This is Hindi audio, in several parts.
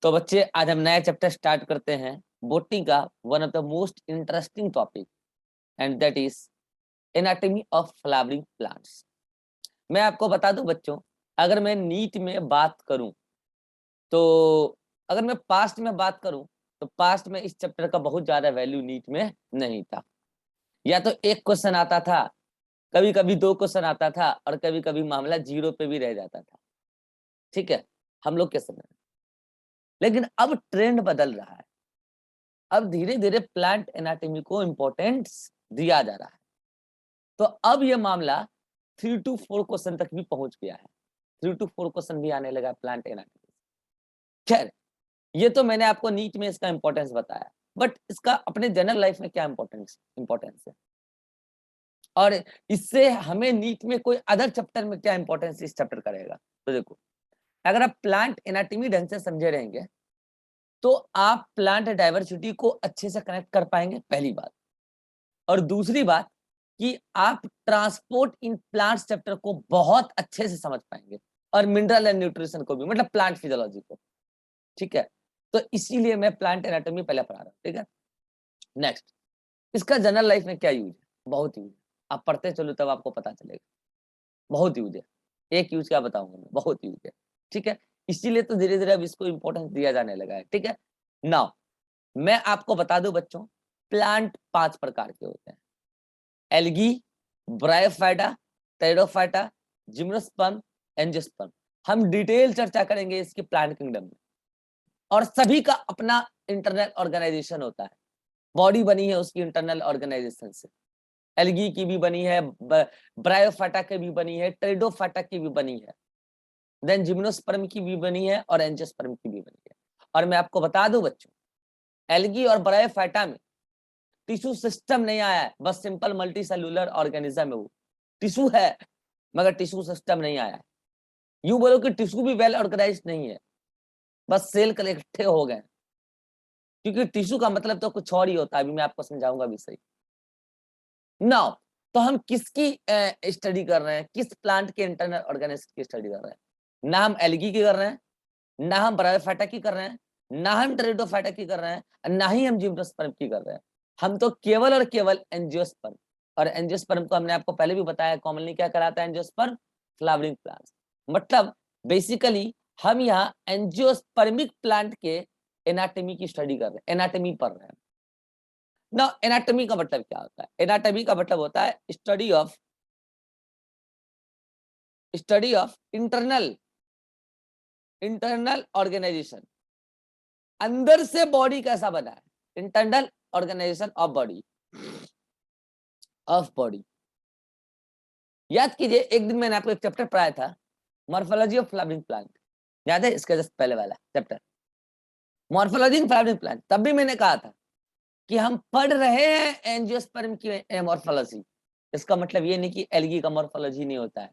तो बच्चे आज हम नया चैप्टर स्टार्ट करते हैं बोटनी का one of the most interesting topic and that is anatomy of flowering plants. मैं आपको बता दूं बच्चों, अगर मैं नीट में बात करूं तो अगर मैं पास्ट में बात करूं तो पास्ट में इस चैप्टर का बहुत ज्यादा वैल्यू नीट में नहीं था। या तो एक क्वेश्चन आता था, कभी कभी दो क्वेश्चन आता था और कभी कभी मामला जीरो पे भी रह जाता था। ठीक है, हम लोग के समय। लेकिन अब ट्रेंड बदल रहा है, अब धीरे धीरे प्लांट एनाटॉमी को इंपॉर्टेंस दिया जा रहा है। तो अब ये मामला 3 to 4 क्वेश्चन तक भी पहुंच गया है। 3 to 4 क्वेश्चन भी आने लगा प्लांट एनाटॉमी। खैर, ये तो मैंने आपको नीट में इसका इंपॉर्टेंस बताया, बट इसका अपने जनरल लाइफ में क्या इंपॉर्टेंस है और इससे हमें नीट में कोई अदर चैप्टर में क्या इंपॉर्टेंस इस चैप्टर का रहेगा। तो देखो, अगर आप प्लांट एनाटॉमी ढंग से समझे रहेंगे तो आप प्लांट डाइवर्सिटी को अच्छे से कनेक्ट कर पाएंगे, पहली बात। और दूसरी बात कि आप ट्रांसपोर्ट इन प्लांट्स चैप्टर को बहुत अच्छे से समझ पाएंगे और मिनरल एंड न्यूट्रिशन को भी, मतलब प्लांट फिजियोलॉजी को। ठीक है, तो इसीलिए मैं प्लांट एनाटॉमी पहले पढ़ा रहा हूँ। ठीक है, नेक्स्ट, इसका जनरल लाइफ में क्या यूज है? बहुत यूज है। आप पढ़ते चलो तब आपको पता चलेगा, बहुत यूज है। एक यूज क्या बताऊंगा मैं, बहुत यूज है। ठीक है, इसीलिए तो धीरे धीरे अब इसको इंपॉर्टेंस दिया जाने लगा है। ठीक है, नाउ मैं आपको बता दूं बच्चों, प्लांट 5 प्रकार के होते हैं: algae, bryophyta, pteridophyta, gymnosperm, angiosperm. हम डिटेल चर्चा करेंगे इसके प्लांट किंगडम में। और सभी का अपना इंटरनल ऑर्गेनाइजेशन होता है, बॉडी बनी है उसकी इंटरनल ऑर्गेनाइजेशन से। एल्गी की भी बनी है, ब्रायोफाइटा की भी बनी है, टेरिडोफाइटा की भी बनी है, देन जिम्नोस्पर्म की भी बनी है और एंजियोस्पर्म की भी बनी है। और मैं आपको बता दूं बच्चों, एल्गी और ब्रायोफाइटा में टिश्यू सिस्टम नहीं आया है, बस सिंपल मल्टी सेलुलर ऑर्गेनिज्म है। वो टिश्यू है मगर टिश्यू सिस्टम नहीं आया है। यूं बोलो कि टिश्यू भी वेल ऑर्गेनाइज नहीं है, बस सेल कल इकट्ठे हो गए। क्योंकि टिश्यू का मतलब तो कुछ और ही होता है, अभी मैं आपको समझाऊंगा भी सही। नाउ, तो हम किसकी स्टडी कर रहे हैं, किस प्लांट के इंटरनल ऑर्गेनिज्म की स्टडी कर रहे हैं? ना हम एल्गी की कर रहे हैं, ना हम ब्रायोफाइटा की कर रहे हैं, ना हम टेरिडोफाइटा की कर रहे हैं, ना ही हम जिम्नोस्पर्म की कर रहे हैं। हम तो केवल और केवल एंजियोस्पर्म। और एंजियोस्पर्म को हमने आपको पहले भी बताया, कॉमनली क्या कहलाता है एंजियोस्पर्म? Flowering plants. मतलब बेसिकली हम यहाँ एंजियोस्पर्मिक प्लांट के एनाटॉमी की स्टडी कर रहे हैं, एनाटॉमी पढ़ रहे हैं ना। एनाटॉमी का मतलब क्या होता है? एनाटॉमी का मतलब होता है स्टडी ऑफ इंटरनल ऑर्गेनाइजेशन। अंदर से बॉडी कैसा बना है, इंटरनल ऑर्गेनाइजेशन ऑफ बॉडी। याद कीजिए, एक दिन मैंने आपको एक चैप्टर पढ़ाया था, मॉर्फोलॉजी ऑफ फ्लावरिंग प्लांट। याद है? इसका जस्ट पहले वाला chapter, morphology of flowering plant. तब भी मैंने कहा था कि हम पढ़ रहे हैं एंजियोस्पर्म की मॉर्फोलॉजी। इसका मतलब ये नहीं कि एल्गी का मॉर्फोलॉजी नहीं होता है।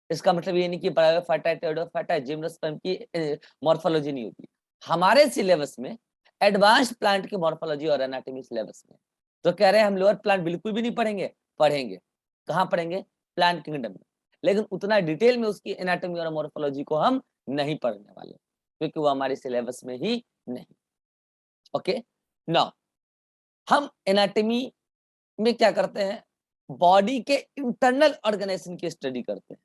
इसका मतलब ये नहीं कि ब्रायोफाइटा, टेरिडोफाइटा, जिम्नोस्पर्म की मॉर्फोलॉजी नहीं होती। हमारे सिलेबस में एडवांस प्लांट की मॉर्फोलॉजी और एनाटॉमी सिलेबस में। तो कह रहे हैं हम लोअर प्लांट बिल्कुल भी नहीं पढ़ेंगे? पढ़ेंगे। कहाँ पढ़ेंगे? प्लांट किंगडम में। लेकिन उतना डिटेल में उसकी एनाटॉमी और मॉर्फोलॉजी को हम नहीं पढ़ने वाले, क्योंकि वो हमारे सिलेबस में ही नहीं। ओके, नाउ हम एनाटॉमी में क्या करते हैं? बॉडी के इंटरनल ऑर्गेनाइजेशन की स्टडी करते हैं,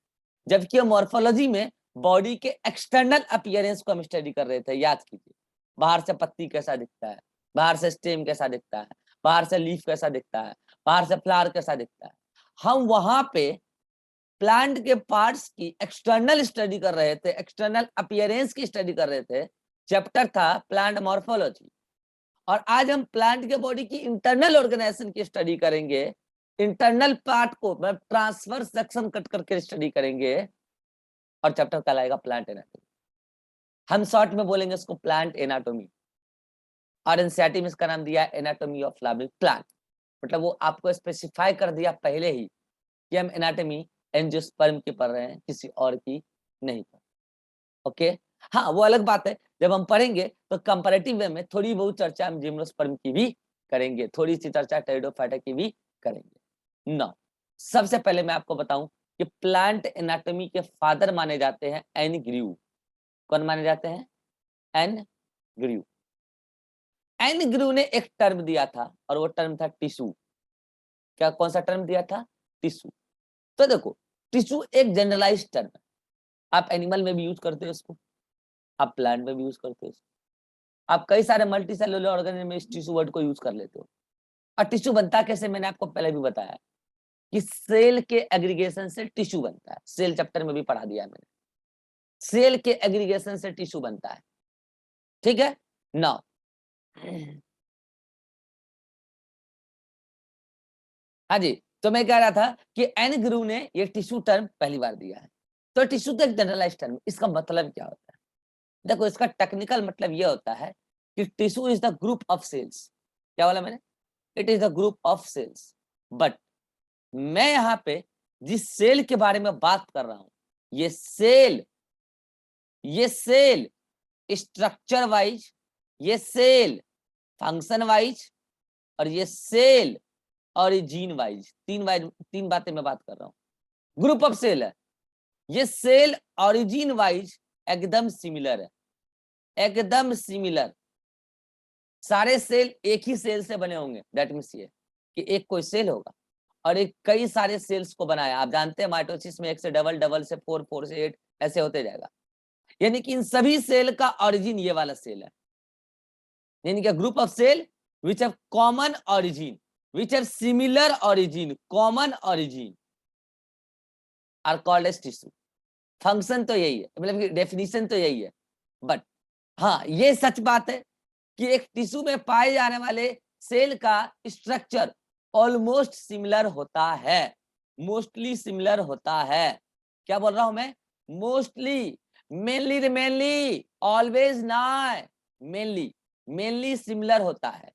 जबकि मॉर्फोलॉजी में बॉडी के एक्सटर्नल अपीयरेंस को हम स्टडी कर रहे थे। याद कीजिए, बाहर से पत्ती कैसा दिखता है, बाहर से स्टेम कैसा दिखता है, बाहर से लीफ कैसा दिखता है, बाहर से फ्लावर कैसा दिखता है। हम वहां पे प्लांट के पार्ट्स की एक्सटर्नल स्टडी कर रहे थे, एक्सटर्नल अपीयरेंस की स्टडी कर रहे थे। चैप्टर था प्लांट मॉर्फोलॉजी। और आज हम प्लांट के बॉडी की इंटरनल ऑर्गेनाइजेशन की स्टडी करेंगे, इंटरनल पार्ट को मतलब ट्रांसवर्स सेक्शन कट करके स्टडी करेंगे। और चैप्टर कहलाएगा प्लांट एनाटॉमी। हम शॉर्ट में बोलेंगे इसको प्लांट एनाटॉमी, और एनसीईआरटी में इसका नाम दिया है एनाटॉमी ऑफ फ्लावरिंग प्लांट। मतलब वो आपको स्पेसिफाई कर दिया पहले ही कि हम एनाटॉमी एंजियोस्पर्म की पढ़ रहे हैं, किसी और की नहीं पढ़। ओके, हाँ वो अलग बात है, जब हम पढ़ेंगे तो कंपैरेटिव वे में थोड़ी बहुत चर्चा हम जिम्नोस्पर्म की भी करेंगे, थोड़ी सी चर्चा टेरिडोफाइटा की भी करेंगे ना। सबसे पहले मैं आपको बताऊं कि प्लांट एनाटॉमी के फादर माने जाते हैं एन ग्रीव। कौन माने जाते हैं? एन ग्रू। एन ग्रू ने एक टर्म दिया था और वो टर्म था टिश्यू। क्या, कौन सा टर्म दिया था? टिश्यू। तो देखो, टिश्यू एक जनरलाइज टर्म है। आप एनिमल में भी यूज करते हो इसको, आप प्लांट में भी यूज करते हो, आप कई सारे मल्टी सेलुलर ऑर्गेनिज्म में इस टिश्यू वर्ड को यूज कर लेते हो। और टिश्यू बनता कैसे, मैंने आपको पहले भी बताया कि सेल के एग्रीगेशन से टिश्यू बनता है। सेल चैप्टर में भी पढ़ा दिया है मैंने, सेल के एग्रीगेशन से टिश्यू बनता है। ठीक है ना? हाँ जी, तो मैं कह रहा था कि एन ग्रू ने ये टिश्यू टर्म पहली बार दिया है। तो टिश्यू तो एक जनरलाइज टर्म, इसका मतलब क्या होता है? देखो, इसका टेक्निकल मतलब ये होता है कि tissue is the group of cells. क्या बोला मैंने? It is the group of cells. But मैं यहाँ पे जिस सेल के बारे में बात कर रहा हूं, ये सेल स्ट्रक्चर वाइज, ये सेल फंक्शन वाइज, और ये सेल ऑरिजिन वाइज, तीन बातें मैं बात कर रहा हूं। ग्रुप ऑफ सेल है, ये सेल ऑरिजिन वाइज एकदम सिमिलर है, एकदम सिमिलर। सारे सेल एक ही सेल से बने होंगे। दैट मींस ये कि एक कोई सेल होगा और एक कई सारे सेल्स को बनाया। आप जानते हैं माइटोसिस में 1 से डबल, डबल से 4, 4 से 8 ऐसे होते जाएगा। यानी कि इन सभी सेल का ऑरिजिन ये वाला सेल है। यानी कि group of cell which have common origin, which have similar origin, common origin are called as tissue. Function तो यही है, मतलब कि डेफिनेशन तो यही है। बट हाँ, ये सच बात है कि एक टिश्यू में पाए जाने वाले सेल का स्ट्रक्चर ऑलमोस्ट सिमिलर होता है, मोस्टली सिमिलर होता है। क्या बोल रहा हूं मैं? मोस्टली, मेनली, रिमेनली, ऑलवेज ना, मेनली सिमिलर होता है।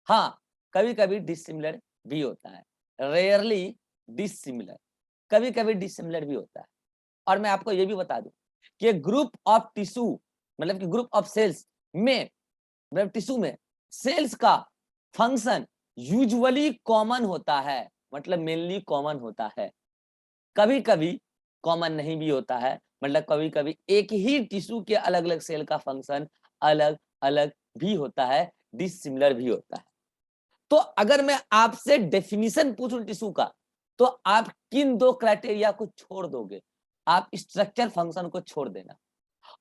हाँ, कभी कभी डिसिमिलर भी होता है, रेयरली डिसिमिलर, कभी कभी डिसिमिलर भी होता है। और मैं आपको ये भी बता दूं कि ग्रुप ऑफ टिश्यू, मतलब कि ग्रुप ऑफ सेल्स में, मतलब टिश्यू में सेल्स का फंक्शन यूजुअली कॉमन होता है, मतलब मेनली कॉमन होता है। कभी कभी कॉमन नहीं भी होता है, मतलब कभी कभी एक ही टिश्यू के अलग अलग सेल का फंक्शन अलग अलग भी होता है, डिसिमिलर भी होता है। तो अगर मैं आपसे डेफिनेशन पूछूं टिश्यू का, तो आप किन दो क्राइटेरिया को छोड़ दोगे? आप स्ट्रक्चर फंक्शन को छोड़ देना,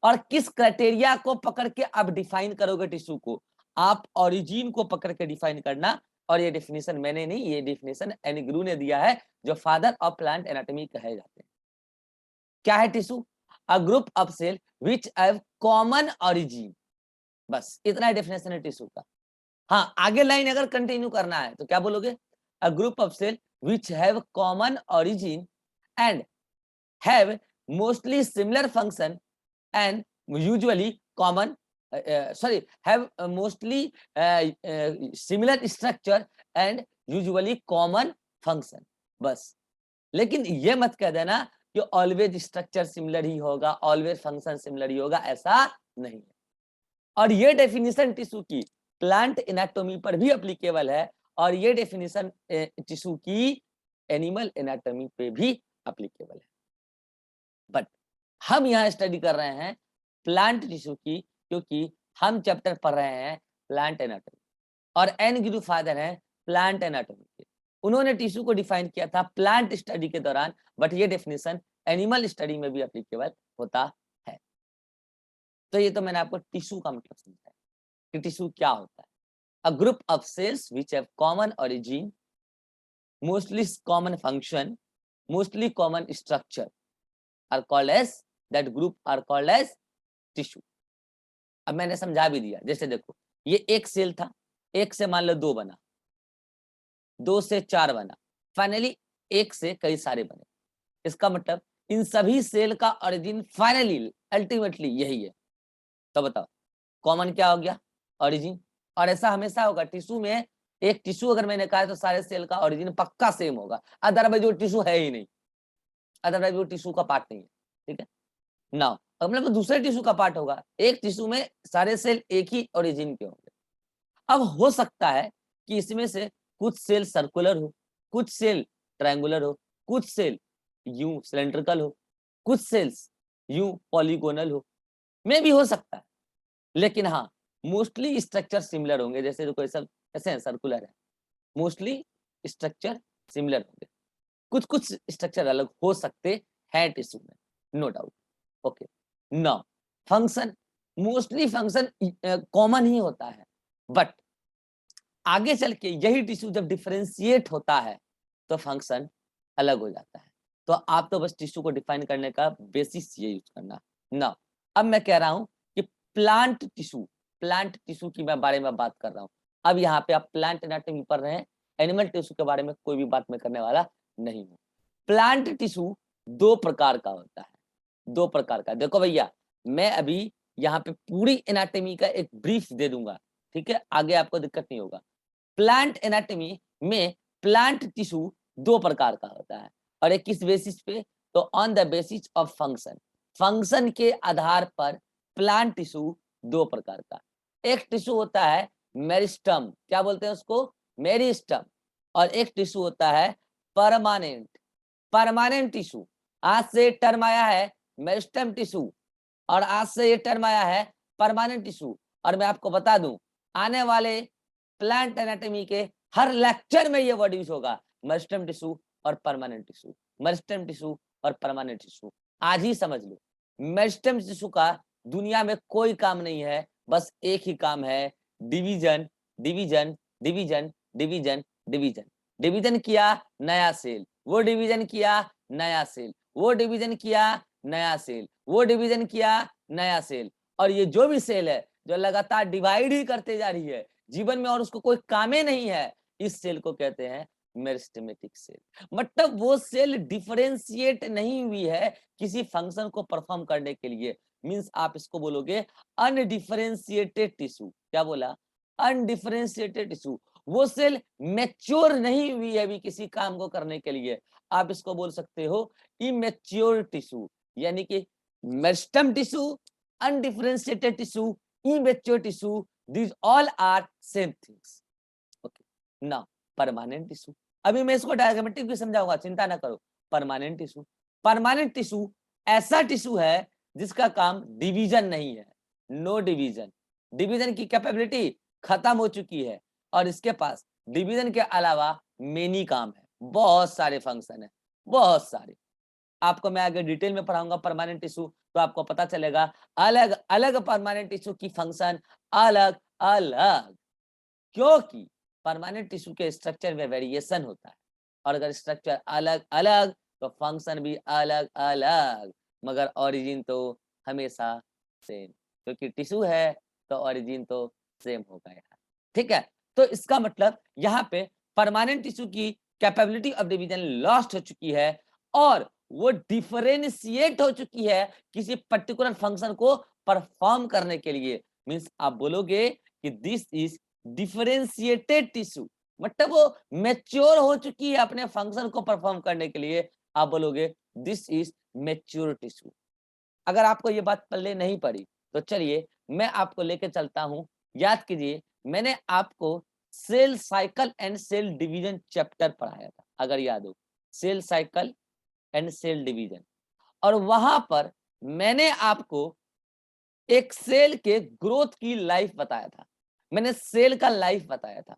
और किस क्राइटेरिया को पकड़ के आप डिफाइन करोगे टिश्यू को? आप ओरिजिन को पकड़ के डिफाइन करना। और ये डेफिनेशन मैंने नहीं, ये डेफिनेशन एन ग्रू ने दिया है, जो फादर ऑफ प्लांट एनाटॉमी कहे जाते हैं। क्या है tissue? A group of cell which have common origin. बस इतना डेफिनेशन है टिश्यू का। हाँ, आगे लाइन अगर कंटिन्यू करना है तो क्या बोलोगे? A group of cell which have common origin and have mostly similar function and usually common have mostly similar structure and usually common function। बस, लेकिन ये मत कह देना कि ऑलवेज स्ट्रक्चर सिमिलर ही होगा, ऑलवेज फंक्शन सिमिलर ही होगा, ऐसा नहीं है। और ये डेफिनेशन टिश्यू की प्लांट एनाटॉमी पर भी एप्लीकेबल है, और ये डेफिनेशन टिश्यू की एनिमल एनाटॉमी पे भी एप्लीकेबल है। बट हम यहाँ स्टडी कर रहे हैं प्लांट टिश्यू की, क्योंकि हम चैप्टर पढ़ रहे हैं प्लांट एनाटॉमी, और एन ग्रू फादर हैं प्लांट एनाटॉमी के। उन्होंने टिश्यू को डिफाइन किया था प्लांट स्टडी के दौरान, बट ये डेफिनेशन एनिमल स्टडी में भी एप्लीकेबल होता है। तो ये तो मैंने आपको टिश्यू का मतलब समझाया कि टिश्यू क्या होता है। अ group of cells which have common origin, mostly common function, mostly common structure are called as, that group are called as tissue। अब मैंने समझा भी दिया। जैसे देखो, ये एक सेल था, एक से मान लो 2 बना, 2 से 4 बना, फाइनली एक से कई सारे बने। इसका मतलब इन सभी सेल का ओरिजिन फाइनली अल्टीमेटली यही है। तो बताओ कॉमन क्या हो गया? ओरिजिन। और ऐसा हमेशा होगा टिश्यू में। एक टिश्यू अगर मैंने कहा है तो सारे सेल का ओरिजिन पक्का सेम होगा, अदरवाइज वो टिश्यू है ही नहीं, अदरवाइज वो टिश्यू का पार्ट नहीं है। ठीक है ना? मतलब दूसरे टिश्यू का पार्ट होगा। एक टिश्यू में सारे सेल एक ही ओरिजिन के होंगे। अब हो सकता है कि इसमें से कुछ सेल सर्कुलर हो, कुछ सेल ट्रायंगुलर हो, कुछ सेल यूं सिलेंड्रिकल हो, कुछ सेल्स यूं पॉलीगोनल हो, में भी हो सकता है। लेकिन हाँ, मोस्टली स्ट्रक्चर सिमिलर होंगे, जैसे कोई सब ऐसे हैं, सर्कुलर है, मोस्टली स्ट्रक्चर सिमिलर होंगे, कुछ कुछ स्ट्रक्चर अलग हो सकते हैं टिश्यू में, no doubt. Okay, now function, mostly function common ही होता है, बट आगे चल के यही टिश्यू जब डिफरेंशिएट होता है तो फंक्शन अलग हो जाता है। तो आप तो बस टिश्यू को डिफाइन करने का बेसिस ये यूज करना। नाउ अब मैं कह रहा हूं कि प्लांट टिश्यू की मैं बारे में बात कर रहा हूं। अब यहाँ पे आप प्लांट एनाटॉमी पढ़ रहे हैं, एनिमल टिश्यू के बारे में कोई भी बात मैं करने वाला नहीं हूँ। प्लांट टिश्यू दो प्रकार का होता है, दो प्रकार का। देखो भैया, मैं अभी यहाँ पे पूरी एनाटॉमी का एक ब्रीफ दे दूंगा, ठीक है, आगे आपको दिक्कत नहीं होगा। प्लांट एनाटॉमी में प्लांट टिश्यू दो प्रकार का होता है, और एक किस बेसिस पे, तो on the basis of function, function के आधार पर प्लांट टिश्यू दो प्रकार का। एक टिश्यू होता है मेरिस्टम, क्या बोलते हैं उसको, मेरिस्टम, और एक टिश्यू होता है परमानेंट टिश्यू। आज से टर्म आया है मेरिस्टम टिश्यू, और आज से ये टर्म आया है परमानेंट टिश्यू। और मैं आपको बता दूं, आने वाले प्लांट एनाटॉमी के हर लेक्चर में ये वर्ड यूज होगा, मेरिस्टम टिश्यू और परमानेंट टिश्यू, मेरिस्टम टिश्यू और परमानेंट टिश्यू। आज ही समझ लो, मेरिस्टम टिश्यू का दुनिया में कोई काम नहीं है, बस एक ही काम है, division division division division division. Division किया नया सेल, वो डिवीजन किया नया सेल, वो डिवीजन किया नया सेल, वो डिवीजन किया नया सेल। और ये जो भी सेल है जो लगातार डिवाइड ही करते जा रही है जीवन में, और उसको कोई काम ही नहीं है, इस सेल को कहते हैं मेरिस्टेमेटिक सेल। मतलब वो सेल डिफरेंशिएट नहीं हुई है किसी फंक्शन को परफॉर्म करने के लिए, मींस आप इसको बोलोगे अनडिफरेंशिएटेड टिश्यू। क्या बोला, अनडिफरेंशिएटेड टिश्यू। वो सेल मैच्योर नहीं हुई है अभी किसी काम को करने के लिए, आप इसको बोल सकते हो इमेच्योर टिश्यू। यानी कि meristem tissue, undifferentiated tissue, immature tissue, these all are same things. Okay, now permanent tissue, अभी मैं इसको डायग्रामेटिक भी समझाऊंगा, चिंता ना करो। परमानेंट टिश्यू ऐसा टिश्यू है जिसका काम डिवीजन नहीं है, नो डिवीजन। डिवीजन की कैपेबिलिटी खत्म हो चुकी है, और इसके पास डिवीजन के अलावा मेनी काम है, बहुत सारे फंक्शन है, बहुत सारे। आपको मैं आगे डिटेल में पढ़ाऊंगा परमानेंट टिश्यू, तो आपको पता चलेगा अलग अलग परमानेंट टिश्यू की फंक्शन अलग अलग, क्योंकि परमानेंट टिश्यू के स्ट्रक्चर में वेरिएशन होता है, और अगर स्ट्रक्चर अलग अलग तो फंक्शन भी अलग अलग, मगर ओरिजिन तो हमेशा सेम, क्योंकि टिश्यू है तो ओरिजिन तो सेम होगा यार, ठीक है। तो इसका मतलब यहाँ पे परमानेंट टिश्यू की कैपेबिलिटी ऑफ डिवीजन लॉस्ट हो चुकी है, और वो डिफरेंशिएट हो चुकी है किसी पर्टिकुलर फंक्शन को परफॉर्म करने के लिए। मींस आप बोलोगे कि दिस इज डिफरेंशिएटेड टिश्यू, मतलब वो मैच्योर हो चुकी है अपने फंक्शन को परफॉर्म करने के लिए, आप बोलोगे दिस इज मैच्योर टिश्यू। अगर आपको ये बात पहले नहीं पड़ी तो चलिए मैं आपको लेके चलता हूं। याद कीजिए, मैंने आपको cell cycle and cell division chapter पढ़ाया था, अगर याद हो, cell cycle and cell division. और वहां पर मैंने आपको एक सेल के ग्रोथ की लाइफ बताया था, मैंने सेल का लाइफ बताया था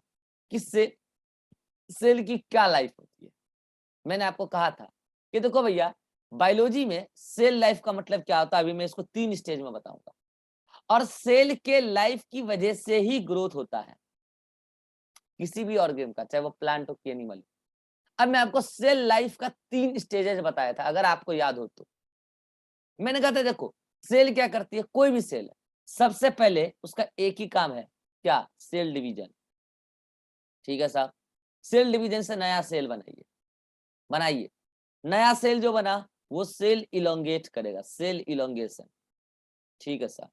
कि सेल की क्या लाइफ होती है। मैंने आपको कहा था कि देखो भैया, बायोलॉजी में सेल लाइफ का मतलब क्या होता है, अभी मैं इसको 3 स्टेज में बताऊंगा, और सेल के लाइफ की वजह से ही ग्रोथ होता है किसी भी ऑर्गेनिज्म का, चाहे वो प्लांट हो कि एनिमल। अब मैं आपको सेल लाइफ का 3 स्टेजेस बताया था, अगर आपको याद हो तो। मैंने कहा था देखो, सेल क्या करती है, कोई भी सेल है, सबसे पहले उसका एक ही काम है, क्या, सेल डिवीजन। ठीक है साहब, सेल डिवीजन से नया सेल बनाइए। नया सेल जो बना वो सेल इलोंगेट करेगा, सेल इलोंगेशन। ठीक है साहब,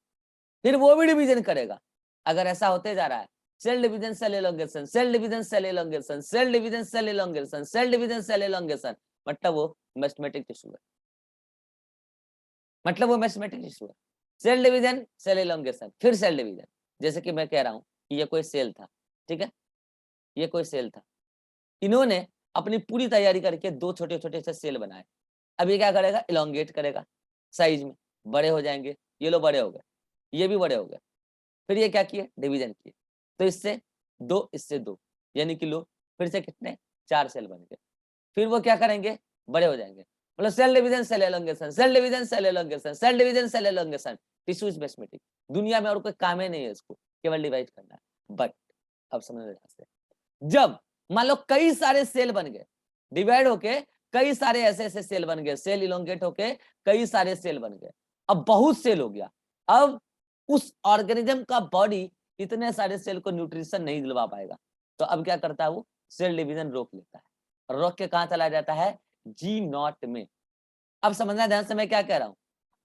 फिर वो भी डिवीजन करेगा। अगर ऐसा होते जा रहा है, cell division cell elongation, cell division cell elongation, cell division cell elongation, cell division cell elongation, मतलब वो मेस्टेमेटिक टिश्यू है, मतलब वो मेस्टेमेटिक टिश्यू है। सेल डिवीजन सेल एलोंगेशन फिर सेल डिवीजन। जैसे कि मैं कह रहा हूं कि ये कोई सेल था, ठीक है, ये कोई सेल था, इन्होंने अपनी पूरी तैयारी करके 2 छोटे छोटे से सेल बनाए। अब ये क्या करेगा, इलोंगेट करेगा, साइज में बड़े हो जाएंगे, ये लो बड़े हो गए, ये भी बड़े हो गए, फिर ये क्या किए, डिवीजन किए, तो इससे 2 इससे 2, यानी कि लो फिर से कितने 4 सेल बन गए। फिर वो क्या करेंगे, बड़े हो जाएंगे, मतलब cell division cell elongation, cell division cell elongation, cell division cell elongation, tissue is meristematic. दुनिया में और कोई काम ही नहीं है इसको, केवल डिवाइड करना है। बट अब समझ में ध्यान से, जब मान लो कई सारे सेल बन गए, डिवाइड होके कई सारे ऐसे ऐसे सेल बन गए, सेल इलोंगेट होके कई सारे सेल बन गए, अब बहुत सेल हो गया, अब उस ऑर्गेनिज्म का बॉडी इतने सारे सेल को न्यूट्रिशन नहीं दिलवा पाएगा, तो अब क्या करता है वो, सेल डिवीजन रोक लेता है, रोक के कहां चला जाता है, जी नॉट में। अब समझना ध्यान से मैं क्या कह रहा हूं,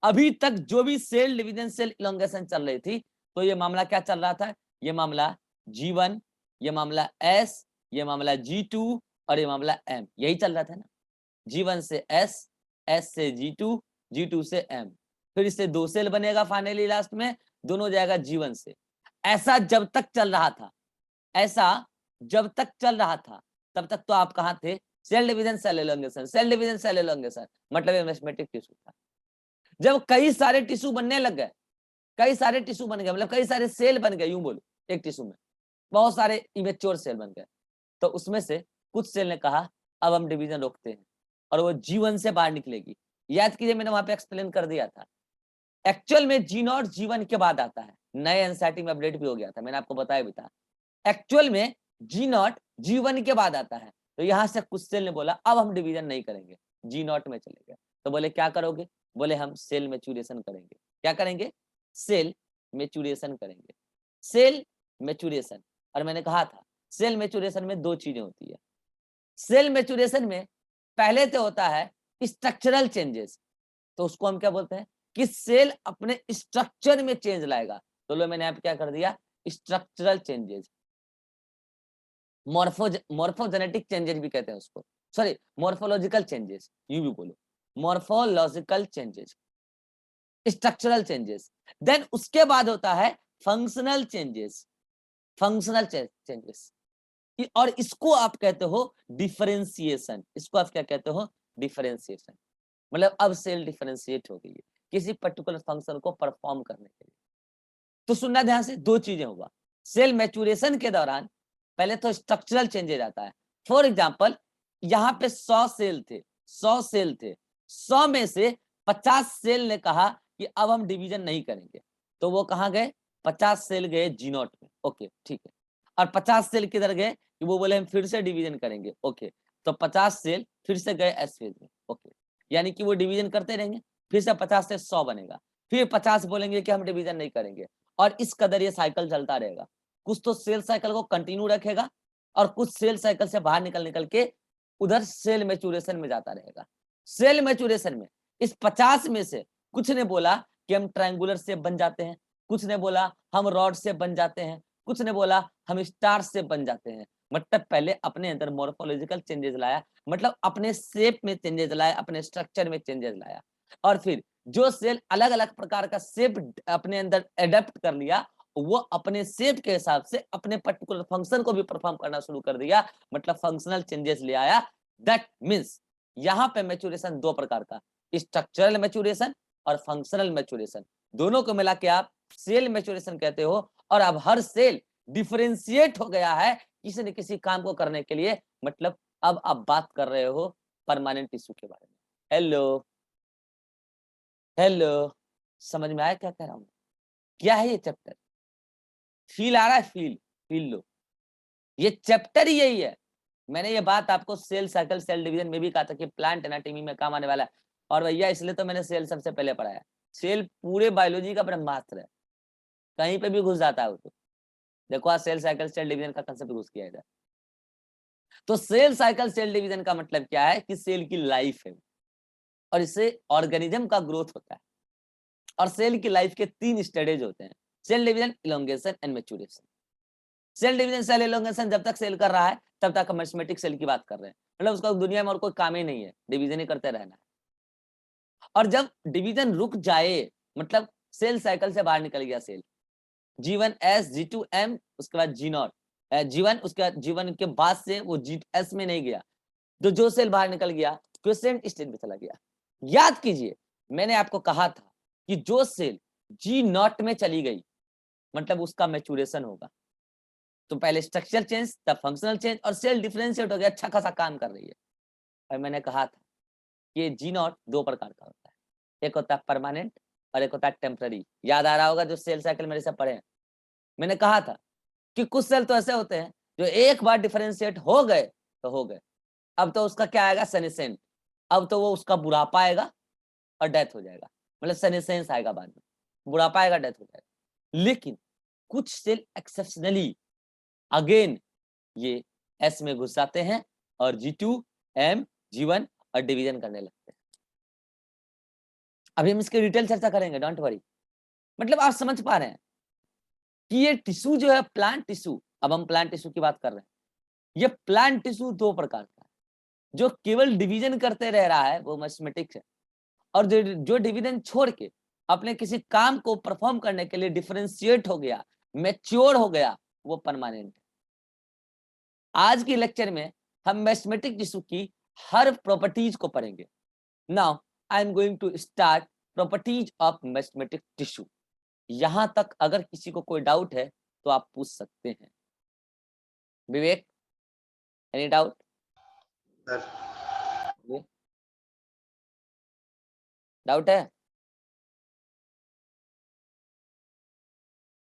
अभी तक जो भी सेल डिवीजन सेल इलोंगेशन चल रही थी, तो ये मामला क्या चल रहा था, ये मामला G1, ये मामला S, ये मामला G2 और ये मामला M, यही चल रहा था ना। G1 से S, S से G2, G2 से M, फिर इससे 2 सेल बनेगा फाइनली लास्ट में, दोनों जाएगा G1 से। ऐसा जब तक चल रहा था, ऐसा जब तक चल रहा था, तब तक तो आप कहां थे, cell division cell elongation, cell division cell elongation, मतलब ये मेस्मेटिक टिश्यू था। जब कई सारे टिश्यू बनने लग गए, कई सारे टिश्यू बन गए, मतलब कई सारे सेल बन गए, यूं बोलो एक टिश्यू में बहुत सारे इमेच्योर सेल बन गए, तो उसमें से कुछ सेल ने कहा अब हम डिवीजन रोकते हैं, और वो G1 से बाहर निकलेगी। याद कीजिए मैंने वहां पे एक्सप्लेन कर दिया था, एक्चुअल में G0 G1 के बाद आता है, नए एनसीईआरटी में अपडेट भी हो गया था, मैंने आपको बताया भी था, एक्चुअल में G0 G1 के बाद आता है। तो यहां से कुछ सेल ने बोला अब हम डिवीजन नहीं करेंगे, G0 में चले गए, तो बोले क्या करोगे, बोले हम सेल मैच्योरेशन करेंगे। क्या करेंगे, सेल मैच्योरेशन करेंगे, सेल मैच्योरेशन। और मैंने कहा था सेल मैच्योरेशन में 2 चीजें होती है, सेल मैच्योरेशन में पहले तो होता है स्ट्रक्चरल चेंजेस, तो उसको हम क्या बोलते हैं कि सेल अपने स्ट्रक्चर में चेंज लाएगा, तो लो मैंने यहाँ पे क्या कर दिया, स्ट्रक्चरल चेंजेस, मॉर्फोजेनेटिक चेंजेस भी कहते हैं उसको, सॉरी मॉर्फोलॉजिकल चेंजेस, यूं भी बोलो morphological changes, structural changes. Then उसके बाद होता है फंक्शनल चेंजेस, फंक्शनल चेंजेस, और इसको आप कहते हो डिफरेंशिएशन, इसको आप क्या कहते हो, डिफरेंशिएशन। मतलब अब सेल डिफरेंशिएट हो गई है किसी पर्टिकुलर फंक्शन को परफॉर्म करने के लिए। तो सुनना ध्यान से, 2 चीजें होगा, सेल मैच्योरेशन के दौरान पहले तो स्ट्रक्चरल चेंजेस आता है। फॉर एग्जांपल यहाँ पे 100 सेल थे, 100 सेल थे, 100 में से 50 सेल ने कहा कि अब हम डिवीजन नहीं करेंगे, तो वो कहाँ गए, 50 सेल गए G0 में, ओके ठीक है। और 50 सेल किधर गए, कि वो बोले हम फिर से डिवीजन करेंगे, ओके, तो 50 सेल फिर से गए S फेज में, ओके, यानी कि वो डिवीजन करते रहेंगे, फिर से 50 से 100 बनेगा, फिर 50 बोलेंगे कि हम डिवीजन नहीं करेंगे, और इस कदर ये साइकिल चलता रहेगा। कुछ तो सेल साइकिल को कंटिन्यू रखेगा, और कुछ सेल साइकिल से बाहर निकल के उधर सेल मैच्योरेशन में जाता रहेगा। सेल मैच्योरेशन में इस 50 में से कुछ ने बोला कि हम ट्रायंगुलर शेप बन जाते हैं, कुछ ने बोला हम रॉड से बन जाते हैं, कुछ ने बोला हम स्टार से बन जाते हैं। मतलब पहले अपने अंदर मॉर्फोलॉजिकल चेंजेस लाया, मतलब अपने शेप में चेंजेस लाया, अपने स्ट्रक्चर में चेंजेस लाया, और फिर जो सेल अलग अलग प्रकार का शेप अपने अंदर एडेप्ट कर लिया, वो अपने शेप के हिसाब से अपने पर्टिकुलर फंक्शन को भी परफॉर्म करना शुरू कर दिया, मतलब फंक्शनल चेंजेस ले आया। दैट मींस यहाँ पे मैच्योरेशन 2 प्रकार का, स्ट्रक्चरल मैच्योरेशन और फंक्शनल मैच्योरेशन, दोनों को मिला के आप सेल मैच्योरेशन कहते हो। और अब हर सेल डिफरेंशिएट हो गया है किसी न किसी काम को करने के लिए, मतलब अब आप बात कर रहे हो परमानेंट टिश्यू के बारे में। हेलो हेलो, समझ में आया क्या कह रहा हूं, क्या है ये चैप्टर, फील आ रहा है, फील फील लो, ये चैप्टर ही यही है। मैंने ये बात आपको सेल साइकिल सेल डिवीजन में भी कहा था कि प्लांट एनाटॉमी में काम आने वाला है, और भैया इसलिए तो मैंने सेल सबसे पहले पढ़ाया। सेल पूरे बायोलॉजी का ब्रह्मास्त्र है, कहीं पे भी घुस जाता है वो, तो देखो आज सेल साइकिल सेल डिवीजन का कंसेप्ट घुस गया इधर। तो सेल साइकिल सेल डिवीजन का मतलब क्या है कि सेल की लाइफ है, और इससे ऑर्गेनिज्म का ग्रोथ होता है। और सेल की लाइफ के 3 स्टेजेज होते हैं, cell division, elongation and maturation. Cell division cell elongation जब तक सेल कर रहा है तब तक हम मेस्मेटिक सेल की बात कर रहे हैं, मतलब उसका दुनिया में और कोई काम ही नहीं है, डिवीजन ही करते रहना है। और जब डिवीजन रुक जाए, मतलब सेल साइकिल से बाहर निकल गया cell, G1 S G2 M, उसके बाद G0 G1, उसके बाद G1 के बाद से वो GS में नहीं गया, तो जो सेल बाहर निकल गया क्विसेंट स्टेज में चला गया। याद कीजिए मैंने आपको कहा था कि जो सेल G0 में चली गई, मतलब उसका मैच्योरेशन होगा। तो पहले स्ट्रक्चर चेंज, तब फंक्शनल चेंज, और सेल डिफरेंशिएट हो गया, अच्छा खासा काम कर रही है। और मैंने कहा था कि जी नॉट दो प्रकार का होता है, एक होता है परमानेंट और एक होता है टेम्पररी। याद आ रहा होगा जो सेल साइकिल मेरे से पढ़े हैं। मैंने कहा था कि कुछ सेल तो ऐसे होते हैं जो एक बार डिफरेंशिएट हो गए तो हो गए, अब तो उसका क्या आएगा, सेनेसेंट। अब तो वो उसका बुढ़ापा आएगा और डेथ हो जाएगा, मतलब सेनेसेंस आएगा बाद में, बुढ़ापा आएगा, डेथ हो जाएगा। लेकिन कुछ सेल एक्सेप्शनली अगेन ये एस में घुस जाते हैं और G2, M, G1 और डिवीजन करने लगते हैं। अभी हम इसकी डिटेल चर्चा करेंगे, डोंट वरी। मतलब आप समझ पा रहे हैं कि ये टिश्यू जो है प्लांट टिश्यू, अब हम प्लांट टिश्यू की बात कर रहे हैं, ये प्लांट टिश्यू दो प्रकार का है। जो केवल डिवीजन करते रह रहा है वो मैथमेटिक्स है, और जो डिवीजन छोड़ के अपने किसी काम को परफॉर्म करने के लिए डिफरेंशिएट हो गया, मैच्योर हो गया, वो परमानेंट है। आज की लेक्चर में हम मैथमेटिक टिश्यू की हर प्रॉपर्टीज को पढ़ेंगे। Now I am going to start properties of mathematic tissue. यहां तक अगर किसी को कोई डाउट है तो आप पूछ सकते हैं। विवेक, एनी डाउट? डाउट है?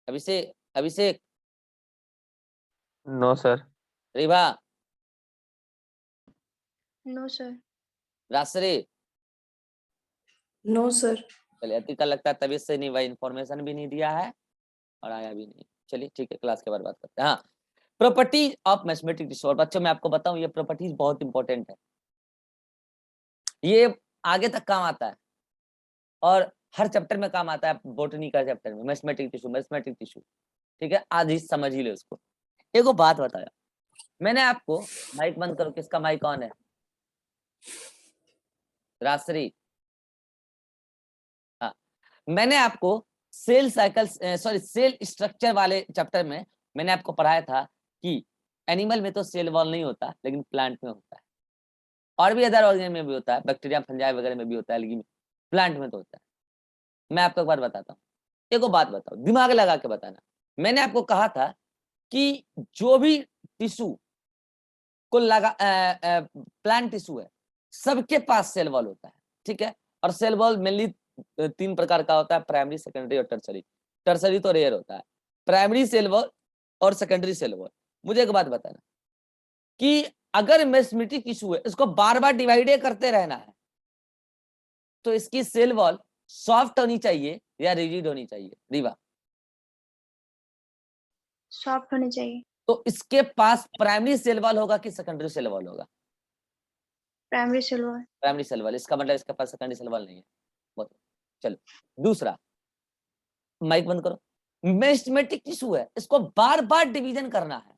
Abhishek, Abhishek, no sir. Ribha, no sir. Rasri, no sir. चलिए अति का लगता है तबीयत से नहीं भाई, इंफॉर्मेशन भी नहीं दिया है और आया भी नहीं। चलिए ठीक है, क्लास के बाद बात करते हैं। हाँ, प्रॉपर्टीज ऑफ मैथमेटिक टिश्यू। और बच्चों मैं आपको बताऊं ये प्रॉपर्टीज बहुत इंपॉर्टेंट है, ये आगे तक काम आता है और हर चैप्टर में काम आता है। बोटनी का चैप्टर में मैथमेटिक टिश्यू, मैथमेटिक टिश्यू, ठीक है, आज ही समझ ही ले उसको। एक बात बताया मैंने आपको, माइक बंद करो, किसका माइक ऑन है? रासरी, हाँ। मैंने आपको cell cycle, sorry cell structure वाले चैप्टर में मैंने आपको पढ़ाया था कि एनिमल में तो सेल वॉल नहीं होता, लेकिन प्लांट में होता है, और भी अदर ऑर्गेनिज्म में भी होता है, बैक्टीरिया, फंजाई वगैरह में भी होता है, लेकिन प्लांट में तो होता है। मैं आपको एक बात बताता हूँ, एक बात बताओ, दिमाग लगा के बताना। मैंने आपको कहा था कि जो भी टिश्यू को लगा प्लांट टिश्यू है, सबके पास सेल वॉल होता है, ठीक है। और सेल वॉल मेनली तीन प्रकार का होता है, प्राइमरी, सेकेंडरी और टर्सरी। टर्सरी तो रेयर होता है। प्राइमरी सेल वॉल और सेकेंडरी सेल वॉल। मुझे एक बात बताना कि अगर मैथमेटिक टिश्यू है, इसको बार बार डिवाइड करते रहना है, तो इसकी सेल वॉल सॉफ्ट होनी चाहिए या रिजिड होनी चाहिए? रीवा, सॉफ्ट होनी चाहिए। तो इसके पास प्राइमरी सेल वॉल होगा कि सेकेंडरी सेल वॉल होगा? Primary cell wall. Primary cell wall, इसका मतलब इसके पास सेकेंडरी सेल वॉल नहीं है। बहुत चलो, दूसरा, माइक बंद करो। मैथमेटिक टिश्यू है, इसको बार बार डिवीजन करना है,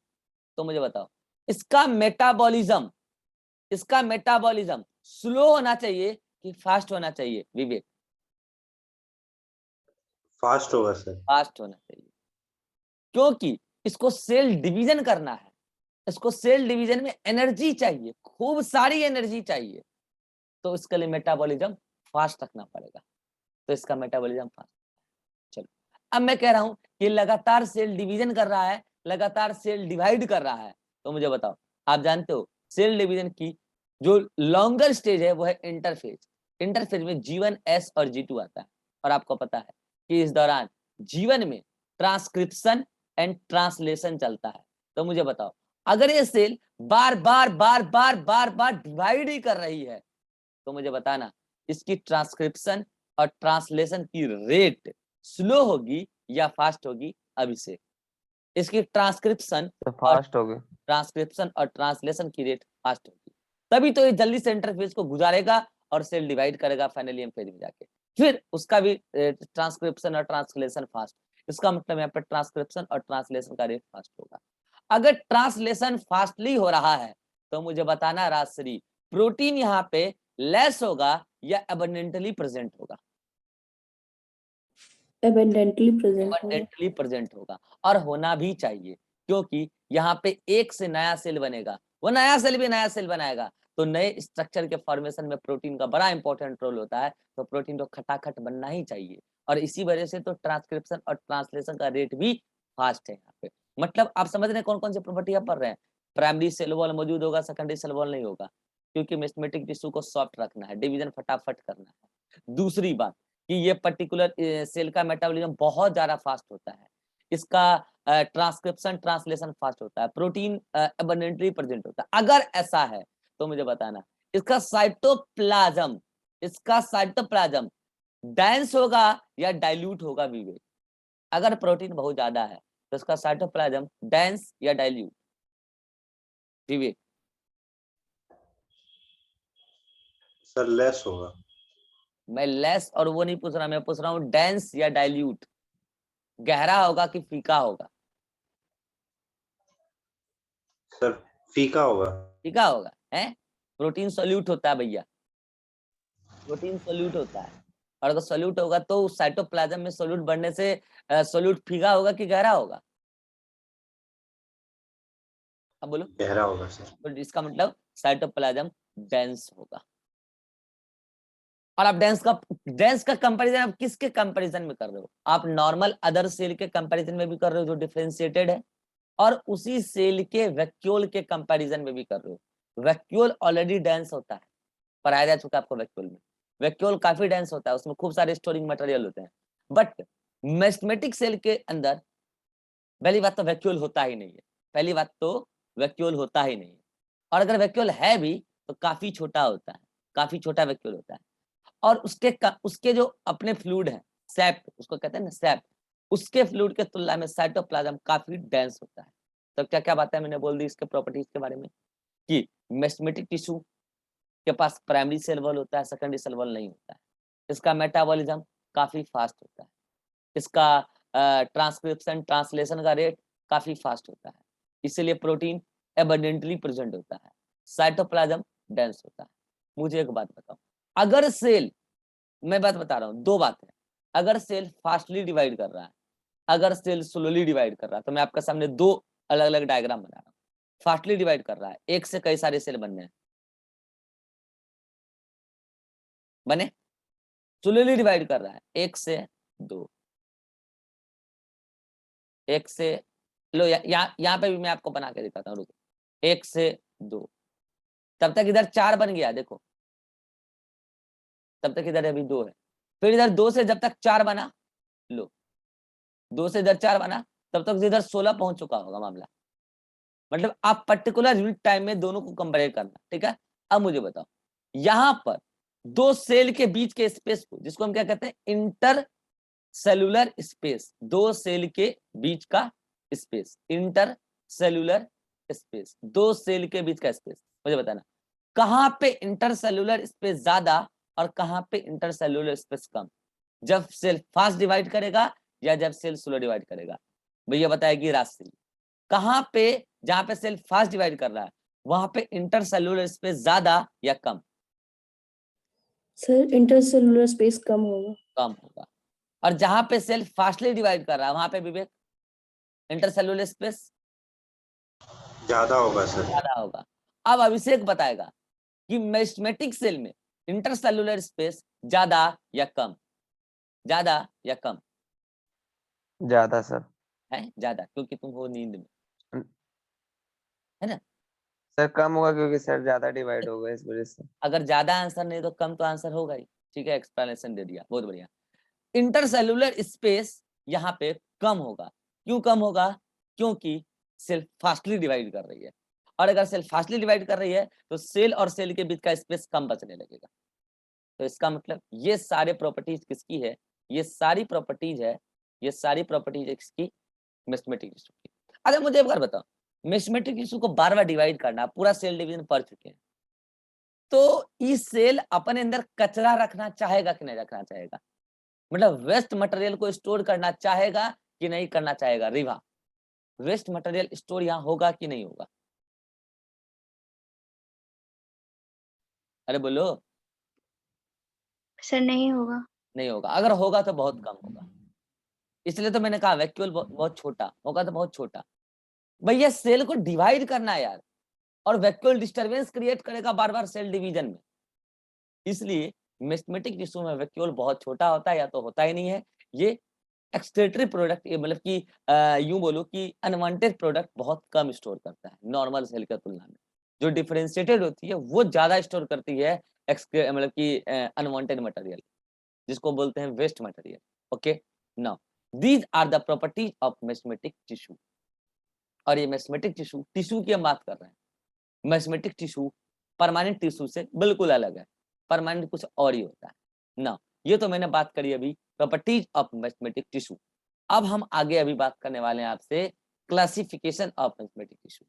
तो मुझे बताओ इसका मेटाबॉलिज्म, इसका मेटाबॉलिज्म स्लो होना चाहिए कि फास्ट होना चाहिए? विवेक, फास्ट होगा सर। फास्ट होना चाहिए, क्योंकि इसको सेल डिवीजन करना है। इसको सेल डिवीजन में एनर्जी चाहिए, खूब सारी एनर्जी चाहिए, तो इसके लिए मेटाबॉलिज्म फास्ट रखना पड़ेगा, तो इसका मेटाबॉलिज्म फास्ट। चलो, अब मैं कह रहा हूं कि लगातार सेल डिवीजन कर रहा है, लगातार सेल डिवाइड कर रहा है, तो मुझे बताओ, आप जानते हो सेल डिवीजन की जो लॉन्गर स्टेज है वो है इंटरफेज। इंटरफेज में G1, S और G2 आता है, और आपको पता है कि इस दौरान जीवन में ट्रांसक्रिप्शन एंड ट्रांसलेशन चलता है। तो मुझे बताओ, अगर ये सेल बार बार बार बार बार बार डिवाइड ही कर रही है, तो मुझे बताना इसकी ट्रांसक्रिप्शन और ट्रांसलेशन की रेट स्लो होगी या फास्ट होगी? अभिषेक, इसकी ट्रांसक्रिप्शन फास्ट हो गए। ट्रांसक्रिप्शन और ट्रांसलेशन की रेट फास्ट होगी, तभी तो ये जल्दी से इंटरफेज को गुजारेगा और सेल डिवाइड करेगा फाइनली एम फेज में जाके, फिर उसका भी ट्रांसक्रिप्शन और ट्रांसलेशन फास्ट। इसका मतलब यहाँ पर ट्रांसक्रिप्शन और ट्रांसलेशन का रेट फास्ट होगा। अगर ट्रांसलेशन फास्टली हो रहा है तो मुझे बताना राजश्री, प्रोटीन यहाँ पे लेस होगा या एबंडेंटली प्रेजेंट होगा? एबंडेंटली प्रेजेंट होगा, और होना भी चाहिए, क्योंकि यहाँ पे एक से नया सेल बनेगा, वो नया सेल भी नया सेल बनाएगा, तो नए स्ट्रक्चर के फॉर्मेशन में प्रोटीन का बड़ा इंपॉर्टेंट रोल होता है, तो प्रोटीन तो खटाखट बनना ही चाहिए। और इसी वजह से तो ट्रांसक्रिप्शन और ट्रांसलेशन का रेट भी फास्ट है यहाँ पे। मतलब आप समझ रहे हैं कौन कौन सी प्रॉपर्टी आप पढ़ रहे हैं। प्राइमरी सेल वॉल मौजूद होगा, सेकेंडरी सेल वॉल नहीं होगा, क्योंकि मेस्मेटिक टिश्यू को सॉफ्ट रखना है, डिवीजन फटाफट करना है। दूसरी बात कि ये पर्टिकुलर सेल का मेटाबॉलिज्म बहुत ज्यादा फास्ट होता है, इसका ट्रांसक्रिप्शन ट्रांसलेशन फास्ट होता है, प्रोटीन अबंडेंटली प्रेजेंट होता है। अगर ऐसा है तो मुझे बताना इसका साइटोप्लाज्म डेंस होगा या डाइल्यूट होगा विवेक। अगर प्रोटीन बहुत ज्यादा है तो इसका साइटोप्लाज्म डेंस या डाइल्यूट विवेक। सर लेस होगा। मैं लेस और वो नहीं पूछ रहा, मैं पूछ रहा हूँ डेंस या डाइल्यूट, गहरा होगा कि फीका होगा। सर फीका होगा। फीका होगा है, प्रोटीन सोल्यूट होता है भैया, प्रोटीन सोल्यूट होता है। और अगर सोल्यूट होगा तो साइटोप्लाज्म में सोल्यूट बढ़ने से सोल्यूट फीका होगा कि गहरा होगा। अब बोलो। गहरा होगा सर। तो इसका मतलब साइटोप्लाज्म डेंस होगा। और आप डेंस का कंपैरिजन आप किसके कंपैरिजन में कर रहे हो? आप नॉर्मल अदर सेल के कंपैरिजन में भी कर रहे हो जो डिफरेंशिएटेड है, और उसी सेल के वैक्यूल के कंपैरिजन में भी कर रहे हो। वैक्यूल ऑलरेडी डेंस होता है, पढ़ाया जा चुका है आपको वैक्यूल में। वैक्यूल काफी डेंस होता है, उसमें खूब सारे स्टोरिंग मटेरियल होते हैं। बट मेस्मेटिक सेल के अंदर पहली बात तो वैक्यूल होता ही नहीं है, पहली बात तो वैक्यूल होता ही नहीं है। और अगर वैक्यूल है भी तो काफी छोटा होता है, काफी छोटा वैक्यूल होता है। और उसके जो अपने फ्लूइड है, सैप उसको कहते हैं ना, सैप, उसके फ्लूइड के तुलना में साइटोप्लाज्म काफी डेंस होता है। तो क्या क्या बातें मैंने बोल दी इसके प्रॉपर्टीज के बारे में, कि मेस्मेटिक टिश्यू के पास प्राइमरी सेल वॉल होता है, सेकेंडरी सेल वॉल नहीं होता है, इसका मेटाबॉलिज्म काफी फास्ट होता है, इसका ट्रांसक्रिप्शन ट्रांसलेशन का रेट काफी फास्ट होता है, इसीलिए प्रोटीन एबंडेंटली प्रेजेंट होता है, साइटोप्लाज्म डेंस होता है। मुझे एक बात बताओ, अगर सेल, मैं बात बता रहा हूँ, दो बात है, अगर सेल फास्टली डिवाइड कर रहा है, अगर सेल स्लोली डिवाइड कर रहा है, तो मैं आपके सामने दो अलग अलग डायग्राम बना रहा हूँ। फास्टली डिवाइड कर रहा है, एक से कई सारे सेल बनने हैं, बने। स्लोली डिवाइड कर रहा है, एक से दो, एक से, लो यहाँ पे भी मैं आपको बना के दिखाता हूँ, रुको, एक से दो, तब तक इधर चार बन गया, देखो तब तक इधर अभी दो है, फिर इधर दो से जब तक चार बना, लो दो से इधर चार बना, तब तक इधर 16 पहुंच चुका होगा मामला। मतलब आप पर्टिकुलर यूनिट टाइम में दोनों को कंपेयर करना, ठीक है। अब मुझे बताओ, यहां पर दो सेल के बीच के स्पेस को, जिसको हम क्या कहते हैं, इंटर सेलुलर स्पेस, दो सेल के बीच का स्पेस, इंटर सेलुलर स्पेस, दो सेल के बीच का स्पेस, मुझे बताना कहां पे इंटर सेलुलर स्पेस ज्यादा और कहां पे इंटर सेलुलर स्पेस कम, जब सेल फास्ट डिवाइड करेगा या जब सेल स्लो डिवाइड करेगा। भैया बताएगी राशि, कहां पे, जहां पे सेल फास्ट डिवाइड कर रहा है वहां पे इंटर सेलुलर स्पेस ज्यादा या कम? सर इंटरसेलुलर स्पेस कम होगा। कम होगा। और जहां पे सेल फास्टली डिवाइड कर रहा है वहां पे विवेक इंटरसेलुलर स्पेस ज्यादा होगा सर। ज्यादा होगा। अब अभिषेक बताएगा कि मेस्मेटिक सेल में इंटरसेलुलर स्पेस ज्यादा या कम, ज्यादा या कम? ज्यादा सर। है ज्यादा, क्योंकि तुम हो नींद में, है ना। सर कम होगा क्योंकि सर ज्यादा डिवाइड होगा इस वजह से। अगर ज्यादा आंसर नहीं तो कम तो आंसर होगा ही, ठीक है, एक्सप्लेनेशन दे दिया, बहुत बढ़िया। इंटरसेलुलर स्पेस यहाँ पे कम होगा, क्यों कम होगा? क्योंकि सेल फास्टली डिवाइड कर रही है, और अगर सेल फास्टली डिवाइड कर रही है तो सेल और सेल के बीच का स्पेस कम बचने लगेगा। तो इसका मतलब ये सारे प्रॉपर्टीज किसकी है, ये सारी प्रॉपर्टीज है, ये सारी प्रॉपर्टीज है किसकी, मेस्मेटिक टिश्यू की। अच्छा मुझे एक बार बताओ, मेस्मेटिक टिश्यू को बार बार डिवाइड करना, पूरा सेल डिवीजन पढ़ चुके हैं, तो इस सेल अपने अंदर कचरा रखना चाहेगा कि नहीं रखना चाहेगा? मतलब वेस्ट मटेरियल को स्टोर करना चाहेगा कि नहीं करना चाहेगा? रिवा, वेस्ट मटेरियल स्टोर यहाँ होगा कि नहीं होगा? अरे बोलो। सर नहीं होगा। नहीं होगा। अगर होगा तो बहुत कम होगा, इसलिए तो मैंने कहा वैक्यूल बहुत छोटा होगा, तो बहुत छोटा। भैया सेल को डिवाइड करना है यार, और वैक्यूल डिस्टरबेंस क्रिएट करेगा बार बार सेल डिवीजन में, इसलिए मेस्मेटिक टिश्यू में वैक्यूल बहुत छोटा होता है या तो होता ही नहीं है, ये एक्सक्रीटरी प्रोडक्ट, ये मतलब कि यूं बोलो कि अनवांटेड प्रोडक्ट बहुत कम स्टोर करता है नॉर्मल सेल की तुलना में। जो डिफरेंशिएटेड होती है वो ज्यादा स्टोर करती है मतलब कि अनवांटेड मटेरियल, जिसको बोलते हैं waste material. Okay, now these are the properties of meristematic tissue. और ये मेस्मेटिक टिश्यू, टिश्यू की हम बात कर रहे हैं, मेस्मेटिक टिश्यू परमानेंट टिश्यू से बिल्कुल अलग है। परमानेंट कुछ और ही होता है ना। ये तो मैंने बात करी अभी प्रॉपर्टीज ऑफ मेस्मेटिक टिश्यू। अब हम आगे अभी बात करने वाले हैं आपसे क्लासिफिकेशन ऑफ मेस्मेटिक टिश्यू।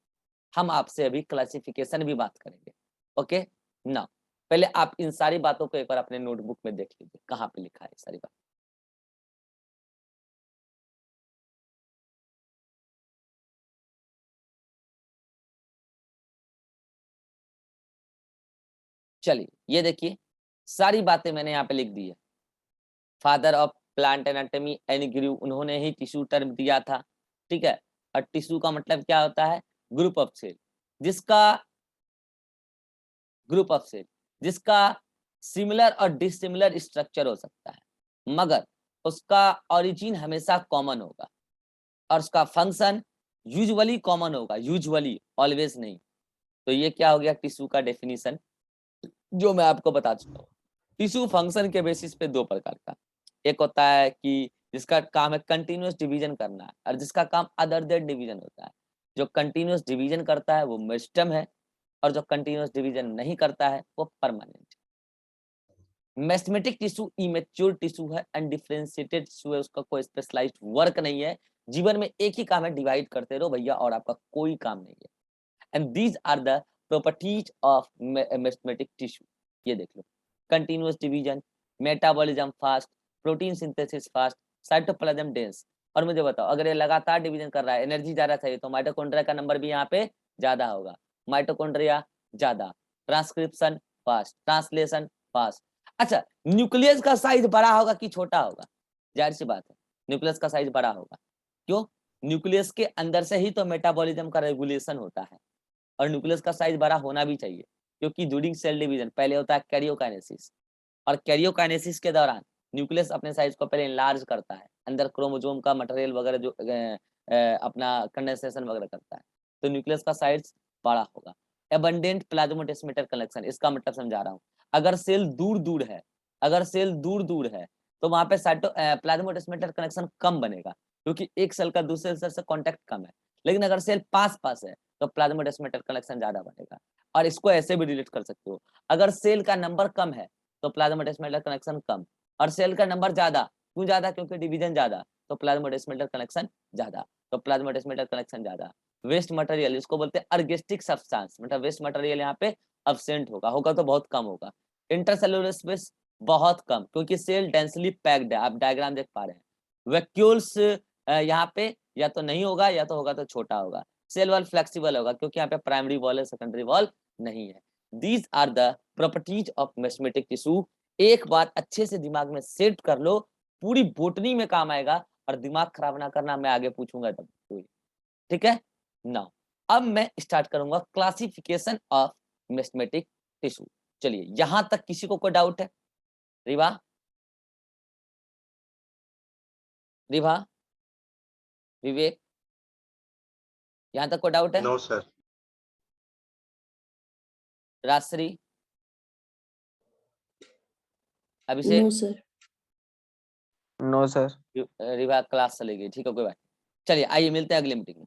हम आपसे अभी क्लासिफिकेशन भी बात करेंगे। ओके ना, पहले आप इन सारी बातों को एक बार अपने नोटबुक में देख लीजिए, कहाँ पे लिखा है सारी बात। चलिए ये देखिए, सारी बातें मैंने यहाँ पे लिख दी है। Father of plant anatomy any, उन्होंने ही टिश्यू टर्म दिया था, ठीक है। और टिश्यू का मतलब क्या होता है? ग्रुप ऑफ सेल, जिसका सिमिलर और डिसिमिलर स्ट्रक्चर हो सकता है, मगर उसका ओरिजिन हमेशा कॉमन होगा और उसका फंक्शन यूजुअली कॉमन होगा, यूजुअली, ऑलवेज नहीं। तो ये क्या हो गया टिश्यू का डेफिनेशन, जो मैं आपको बता चुका हूँ। टिश्यू फंक्शन के बेसिस पे दो प्रकार का, एक होता है कि जिसका काम है कंटिन्यूअस डिवीजन करना है, और जिसका काम अदर देन डिवीजन होता है। जो कंटिन्यूअस डिवीजन करता है वो मेरिस्टेम है, और जो कंटिन्यूअस डिवीजन नहीं करता है वो परमानेंट। मेस्मेटिक टिश्यू इमेच्योर टिश्यू है, अनडिफरेंशिएटेड टिश्यू है, उसका कोई स्पेशलाइज्ड वर्क नहीं है। जीवन में एक ही काम है, डिवाइड करते रहो भैया, और आपका कोई काम नहीं है। And these are the properties of meristematic tissue. ये देख लो, continuous division, metabolism fast, protein synthesis fast, cytoplasm dense. और मुझे बताओ, अगर ये लगातार डिवीजन कर रहा है, एनर्जी ज्यादा चाहिए, तो माइटोकॉन्ड्रिया का नंबर भी यहाँ पे ज्यादा होगा। माइटोकॉन्ड्रिया ज्यादा, ट्रांसक्रिप्शन फास्ट, ट्रांसलेशन फास्ट। अच्छा, न्यूक्लियस का साइज बड़ा होगा कि छोटा होगा? जाहिर सी बात है, न्यूक्लियस का साइज बड़ा होगा। क्यों? न्यूक्लियस के अंदर से ही तो मेटाबॉलिज्म का रेगुलेशन होता है, और न्यूक्लियस का साइज बड़ा होना भी चाहिए, क्योंकि ड्यूरिंग सेल डिवीजन पहले होता है कैरियोकाइनेसिस, और कैरियोकाइनेसिस के दौरान न्यूक्लियस अपने साइज को पहले इनलार्ज करता है, अंदर क्रोमोसोम का मटेरियल वगैरह जो अपना कंडेंसेशन वगैरह करता है, तो न्यूक्लियस का साइज बड़ा होगा। एबंडेंट प्लाज्मोडेस्मेटर कलेक्शन, इसका मतलब समझा रहा हूँ। अगर सेल दूर दूर है, तो वहां पे प्लाज्मोडेस्मेटर कनेक्शन कम बनेगा, क्योंकि एक सेल का दूसरे सेल से कॉन्टेक्ट कम है। लेकिन अगर सेल पास पास है तो प्लाज्मोडेस्मेटर कनेक्शन ज्यादा बनेगा। और इसको ऐसे भी रिलेट कर सकते हो, अगर सेल का नंबर कम है तो प्लाज्मोडेस्मेटर कनेक्शन कम, और सेल का नंबर ज्यादा, क्यों ज्यादा? क्योंकि डिवीजन ज्यादा, तो प्लाज्मोडेस्मेटर कनेक्शन ज्यादा, तो प्लाज्मोडेस्मेटर कनेक्शन ज्यादा। वेस्ट मटेरियल, इसको बोलते हैं अर्गेस्टिक सब्सटेंस, मतलब वेस्ट मटेरियल यहाँ पे अब्सेंट होगा तो बहुत कम होगा। इंटरसेलुलर स्पेस बहुत कम, क्योंकि सेल डेंसली पैक्ड है, आप डायग्राम देख पा रहे हैं। वैक्यूल्स यहाँ पे या तो नहीं होगा, या तो होगा तो छोटा होगा। सेल वॉल फ्लेक्सिबल होगा, क्योंकि यहाँ पे प्राइमरी वॉल है, सेकेंडरी वॉल नहीं है। These are the properties of meristematic tissue. एक बात अच्छे से दिमाग में सेट कर लो, पूरी बोटनी में काम आएगा, और दिमाग खराब ना करना, मैं आगे पूछूंगा तब। ठीक है नाउ, अब मैं स्टार्ट करूंगा क्लासिफिकेशन ऑफ मेस्मेटिक टिश्यू। चलिए, यहां तक किसी को कोई डाउट है? रिवा, विवेक, यहां तक कोई डाउट है? No sir. Rajshri, Abhishek? No sir. No sir. Riva class चलेगी, ठीक है, कोई बात नहीं। चलिए आइए मिलते हैं अगले मीटिंग में।